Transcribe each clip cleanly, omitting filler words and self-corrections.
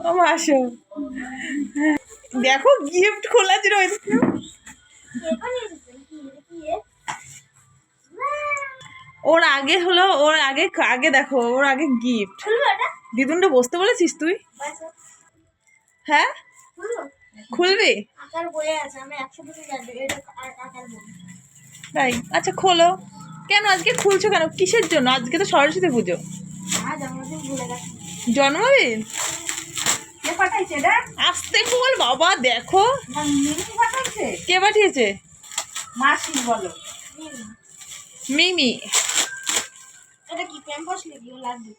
আমার আসো, দেখো গিফট খোলা ছিল। ওর আগে হলো, ওর আগে আগে দেখো, ওর আগে গিফট। দিদুনটা বসতে বলেছিস তুই? হ্যাঁ খুলবি তাই? আচ্ছা খোলো। কেন আজকে খুলছো কেন, কিসের জন্য? আজকে তো সরস্বতী পুজো, জন্মদিন। আসতে খোল বাবা, দেখো কে পাঠিয়েছে। মাসি বলো। মিমি। এটা কি প্যাম্পাস নাকি লাগবে?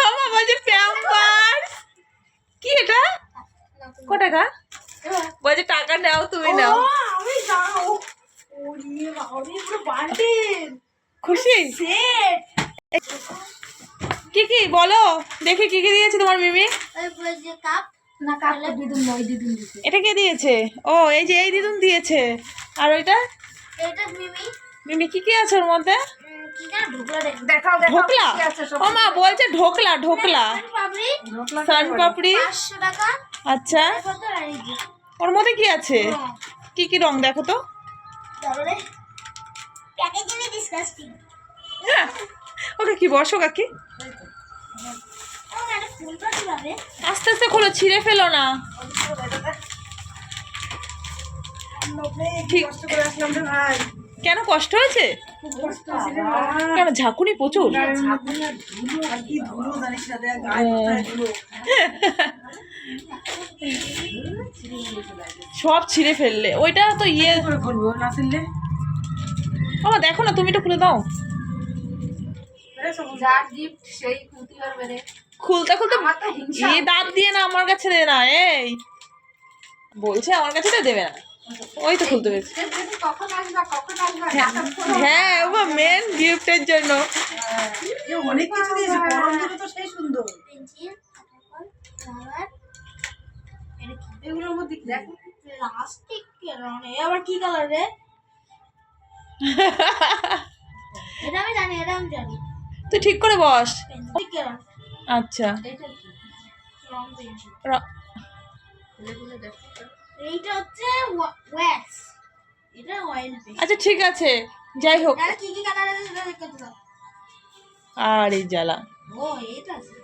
আমার বলছে প্যাম্পার্স। কি এটা? ক টাকা? বলছে টাকা নাও, তুমি নাও। আমি যাও। ওরে বাবা, পুরো বান্ডিল। খুশি? সেট। কি কি বলো দেখি, কি কি দিয়েছে তোমার মিমি? এই যে কাপ না, কাপ দিদুন নয়, দিদুন দিয়েছে। এটা কে দিয়েছে? ও এই যে এই দিদুন দিয়েছে। আর ওইটা? এটা মিমি। মিমি কি কি আছে ওর মধ্যে? কি না ঢোকলা দেখাও, ঢোকলা? ও মা বলছে ঢোকলা, ঢোকলা সান পাপড়ি 500 টাকা। আচ্ছা ওর মধ্যে কি আছে? কি কি রং দেখো তো। তারপরে প্যাকেজিংয়ে ডিসকাস্টিং। ওকে কি বসো কাকি, আস্তে আস্তে খোলো, ছিঁড়ে ফেলো না। ঠিক কেন কষ্ট হয়েছে? কেন ঝাঁকুনি প্রচুর? সব ছিঁড়ে ফেললে, ওইটা তো ইয়ে বাবা দেখো না, তুমি তো খুলে দাও। খুলতে খুলতে এই দাঁত দিয়ে না, আমার কাছে দে না। এই বলছে আমার কাছে তো দেবে না, ওই তো খুলতে পেরেছি। হ্যাঁ ও মেন গিফটের জন্য অনেক কিছু দিয়েছে, গরমগুলো তো সেই সুন্দর। এগুলোর মধ্যে দেখো প্লাস্টিক কেন, আবার কি কালার রে? এটা আমি জানি, এটা আমি জানি। তুই ঠিক করে বস। আচ্ছা এইটা হচ্ছে ওয়্যাক্স, এটা অয়েল পেস্ট। আচ্ছা ঠিক আছে, যাই হোক। আর কি কি কালার আছে সেটা দেখতে দাও। আর এই জ্বালা, ও এটা আছে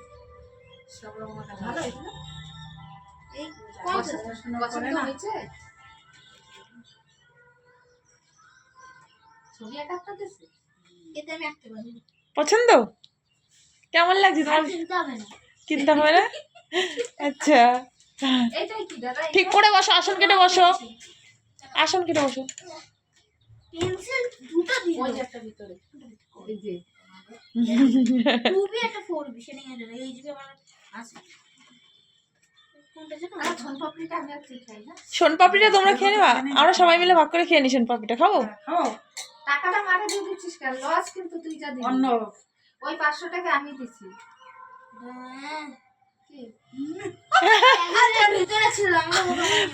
সব রকম ভালো হয়েছে না? এই পছন্দ হয়েছে? ছবি আঁকাটা দিছে, এটা আমি আঁকতে পারি। পছন্দ কেমন লাগছে তোমার? কিনতে হবে না, কিনতে হবে না? আচ্ছা এটাই কি দাদা? ঠিক করে বসো, আসন কেটে বসো, আসন কেটে বসো। পেন্সিল দুটো দিন, ওই যে একটা ভিতরে এই যে টুবি একটা 4B সেটা নিয়ে যাবে। এই যে আমার আছে কোনটা যেন, আর সোনপাপড়িটা আমি আর ঠিক খাই না। সোনপাপড়িটা তোমরা খেয়ে নেবা, আমরা সবাই মিলে ভাগ করে খেয়ে নি। সোনপাপড়িটা খাবো? খাও। টাকাটা মারে দিয়ে দিচ্ছিস কেন? লস কিন্তু তুই যা দিবি। অন্য ওই 500 টাকা আমি দিছি।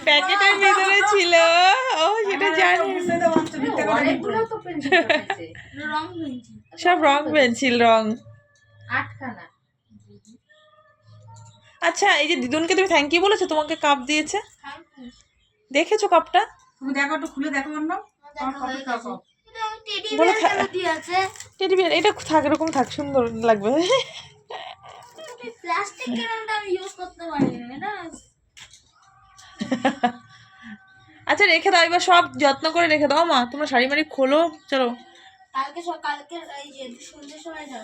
প্যাকেটের ভিতরে ছিল, ও সেটা জানি। সব রং পেন্সিল, রং 8খানা। আচ্ছা এই যে দিদুনকে তুমি থ্যাংক ইউ বলেছো, তোমাকে কাপ দিয়েছে, দেখেছো কাপটা? তুমি দেখো, একটু খুলে দেখো। অন্য টেডি বিয়ার, এটা থাক, এরকম থাক, সুন্দর লাগবে। প্লাস্টিক কেনটা আমি ইউজ করতে পারি না। আচ্ছা রেখে দাও, এবার সব যত্ন করে রেখে দাও। মা তোমরা শাড়ি মাড়ি খোলো, চলো। কালকে এই যে সন্ধ্যের সময় যাব।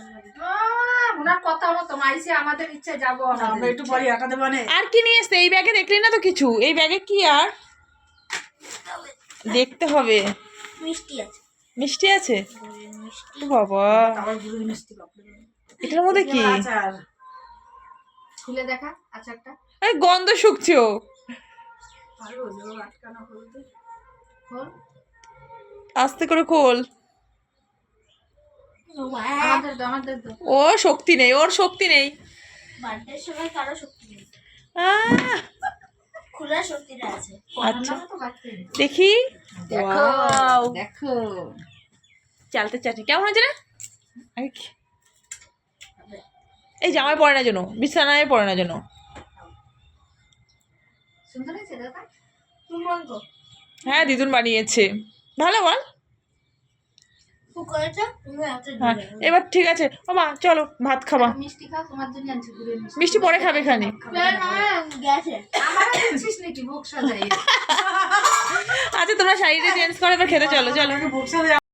ওনার কথা মতো মাইসে আমাদের ইচ্ছে যাব, আমরা একটু পরে আটা দেব না। আর কি নিয়ে এসে? এই ব্যাগে দেখলি না তো কিছু? এই ব্যাগে কি আর দেখতে হবে? মিষ্টি আছে। মিষ্টি আছে? বাবা এটার মধ্যে কি? খুলে দেখা আচারটা। এই গন্ধ শুকছে। ও আস্তে করে খোল। ও শক্তি নেই, ওর শক্তি নেই। বার্থডের সময় কারো শক্তি নেই, খোলার শক্তিটা আছে। আচ্ছা দেখি, ওয়াও দেখো চালতে চাটনি কেমন হয়েছে রে? এই জামাই পরে না জন্য, বিছানায় পরে না জন্য। সুন্দর হয়েছে দাদা তুমি বল তো হ্যাঁ দিদুন বানিয়েছে ভালো বল খুব করেছো তুমি এত হ্যাঁ এবার ঠিক আছে ও মা চলো ভাত খাবা মিষ্টি খাও তোমার জন্য আনছি গুড়ের মিষ্টি মিষ্টি পরে খাবে খানি গেছে আমার দিচ্ছিস নাকি ভোগ সাজাই আচ্ছা তোমরা শাড়িটা চেঞ্জ করে এবার খেতে চলো চলো